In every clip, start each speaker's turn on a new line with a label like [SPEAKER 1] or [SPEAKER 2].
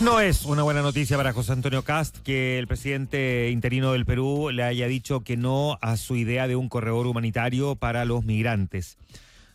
[SPEAKER 1] No es una buena noticia para José Antonio Kast que el presidente interino del Perú le haya dicho que no a su idea de un corredor humanitario para los migrantes.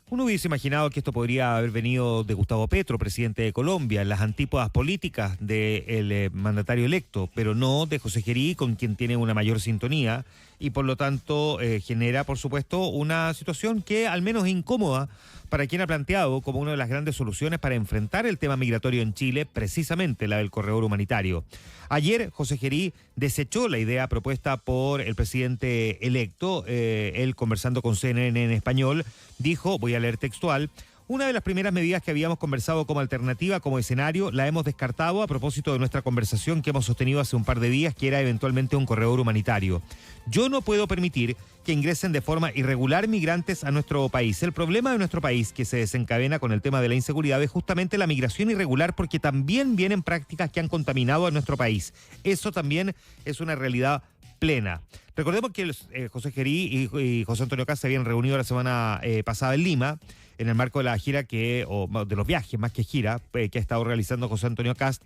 [SPEAKER 1] Uno hubiese imaginado que esto podría haber venido de Gustavo Petro, presidente de Colombia, en las antípodas políticas del mandatario electo, pero no de José Gerí, con quien tiene una mayor sintonía, y por lo tanto genera, por supuesto, una situación que al menos es incómoda para quien ha planteado como una de las grandes soluciones para enfrentar el tema migratorio en Chile, precisamente la del corredor humanitario. Ayer José Gerí desechó la idea propuesta por el presidente electo. Él, conversando con CNN en español, dijo, voy a leer textual: una de las primeras medidas que habíamos conversado como alternativa, como escenario, la hemos descartado a propósito de nuestra conversación que hemos sostenido hace un par de días, que era eventualmente un corredor humanitario. Yo no puedo permitir que ingresen de forma irregular migrantes a nuestro país. El problema de nuestro país, que se desencadena con el tema de la inseguridad, es justamente la migración irregular, porque también vienen prácticas que han contaminado a nuestro país. Eso también es una realidad plena. Recordemos que José Gerí y José Antonio Kast se habían reunido la semana pasada en Lima, en el marco de la gira o de los viajes más que gira, que ha estado realizando José Antonio Kast,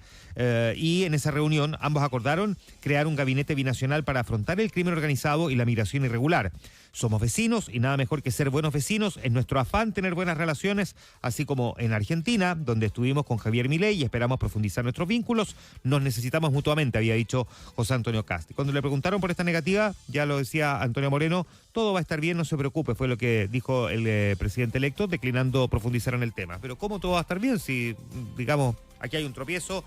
[SPEAKER 1] y en esa reunión ambos acordaron crear un gabinete binacional para afrontar el crimen organizado y la migración irregular. Somos vecinos y nada mejor que ser buenos vecinos. Es nuestro afán tener buenas relaciones, así como en Argentina, donde estuvimos con Javier Milei y esperamos profundizar nuestros vínculos. Nos necesitamos mutuamente, había dicho José Antonio Kast. Y cuando le preguntaron por esta negativa, ya lo decía Antonio Moreno, todo va a estar bien, no se preocupe, fue lo que dijo el presidente electo, declinando profundizar en el tema. Pero ¿cómo todo va a estar bien si, digamos, aquí hay un tropiezo,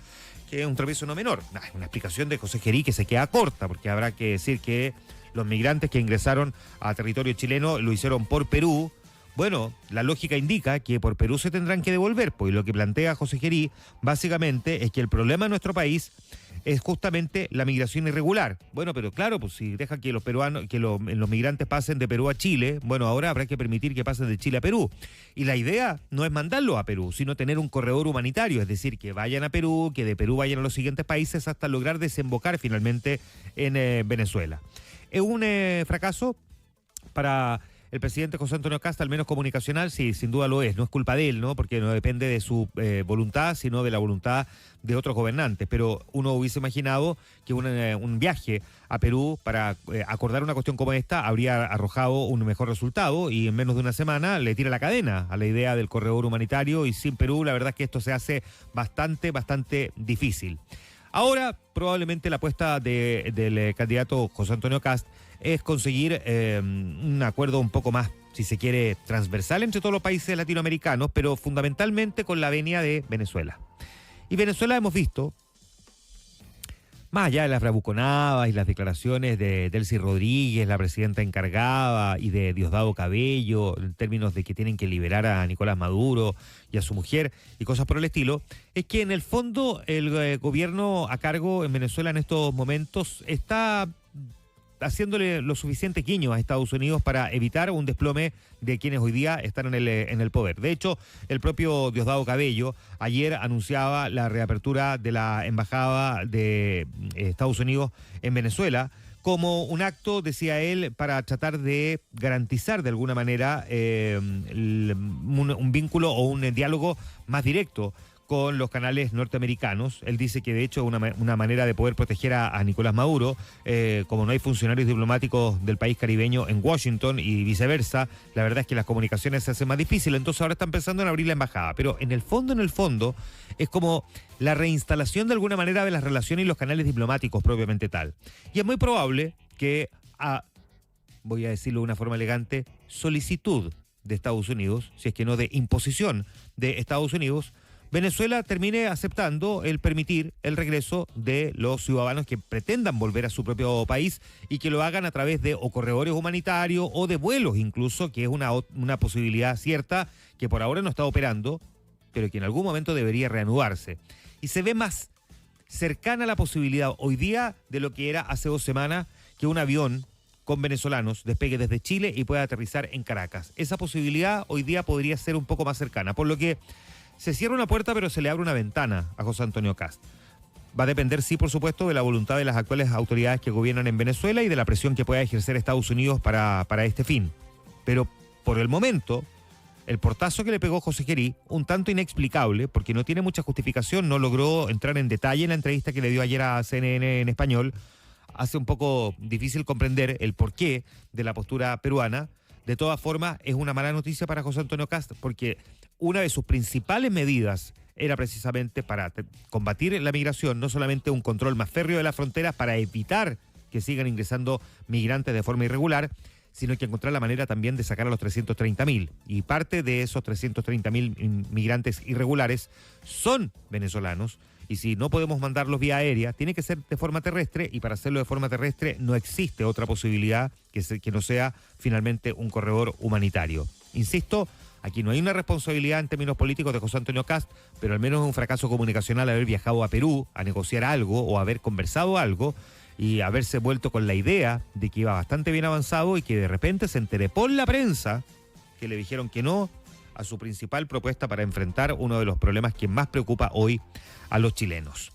[SPEAKER 1] que es un tropiezo no menor? Una explicación de José Gerí que se queda corta, porque habrá que decir que los migrantes que ingresaron a territorio chileno lo hicieron por Perú. Bueno, la lógica indica que por Perú se tendrán que devolver, pues lo que plantea José Gerí básicamente es que el problema en nuestro país es justamente la migración irregular. Bueno, pero claro, pues si deja que los peruanos, que los migrantes pasen de Perú a Chile, bueno, ahora habrá que permitir que pasen de Chile a Perú. Y la idea no es mandarlos a Perú, sino tener un corredor humanitario, es decir, que vayan a Perú, que de Perú vayan a los siguientes países hasta lograr desembocar finalmente en Venezuela. Es un fracaso para el presidente José Antonio Kast, al menos comunicacional, sí, sin duda lo es. No es culpa de él, ¿no? Porque no depende de su voluntad, sino de la voluntad de otros gobernantes. Pero uno hubiese imaginado que un viaje a Perú para acordar una cuestión como esta habría arrojado un mejor resultado, y en menos de una semana le tira la cadena a la idea del corredor humanitario, y sin Perú la verdad es que esto se hace bastante difícil. Ahora, probablemente la apuesta del candidato José Antonio Kast es conseguir un acuerdo un poco más, si se quiere, transversal entre todos los países latinoamericanos, pero fundamentalmente con la venia de Venezuela. Y Venezuela hemos visto, más allá de las bravuconadas y las declaraciones de Delcy Rodríguez, la presidenta encargada, y de Diosdado Cabello, en términos de que tienen que liberar a Nicolás Maduro y a su mujer y cosas por el estilo, es que en el fondo el gobierno a cargo en Venezuela en estos momentos está haciéndole lo suficiente guiño a Estados Unidos para evitar un desplome de quienes hoy día están en el poder. De hecho, el propio Diosdado Cabello ayer anunciaba la reapertura de la embajada de Estados Unidos en Venezuela como un acto, decía él, para tratar de garantizar de alguna manera un vínculo o un diálogo más directo con los canales norteamericanos. Él dice que de hecho una manera de poder proteger a Nicolás Maduro, como no hay funcionarios diplomáticos del país caribeño en Washington y viceversa, la verdad es que las comunicaciones se hacen más difíciles, entonces ahora están pensando en abrir la embajada, pero en el fondo es como la reinstalación de alguna manera de las relaciones y los canales diplomáticos propiamente tal. Y es muy probable que voy a decirlo de una forma elegante, solicitud de Estados Unidos, si es que no de imposición de Estados Unidos, Venezuela termine aceptando el permitir el regreso de los ciudadanos que pretendan volver a su propio país y que lo hagan a través de o corredores humanitarios o de vuelos incluso, que es una posibilidad cierta que por ahora no está operando, pero que en algún momento debería reanudarse. Y se ve más cercana la posibilidad hoy día de lo que era hace 2 semanas, que un avión con venezolanos despegue desde Chile y pueda aterrizar en Caracas. Esa posibilidad hoy día podría ser un poco más cercana, por lo que se cierra una puerta, pero se le abre una ventana a José Antonio Kast. Va a depender, sí, por supuesto, de la voluntad de las actuales autoridades que gobiernan en Venezuela y de la presión que pueda ejercer Estados Unidos para este fin. Pero por el momento, el portazo que le pegó José Gerí, un tanto inexplicable, porque no tiene mucha justificación, no logró entrar en detalle en la entrevista que le dio ayer a CNN en español, hace un poco difícil comprender el porqué de la postura peruana. De todas formas, es una mala noticia para José Antonio Kast, porque una de sus principales medidas era precisamente para combatir la migración, no solamente un control más férreo de las fronteras para evitar que sigan ingresando migrantes de forma irregular, sino que encontrar la manera también de sacar a los 330.000. Y parte de esos 330.000 migrantes irregulares son venezolanos. Y si no podemos mandarlos vía aérea, tiene que ser de forma terrestre, y para hacerlo de forma terrestre no existe otra posibilidad que no sea finalmente un corredor humanitario. Insisto, aquí no hay una responsabilidad en términos políticos de José Antonio Kast, pero al menos es un fracaso comunicacional haber viajado a Perú a negociar algo o haber conversado algo y haberse vuelto con la idea de que iba bastante bien avanzado y que de repente se enteró por la prensa que le dijeron que no a su principal propuesta para enfrentar uno de los problemas que más preocupa hoy a los chilenos.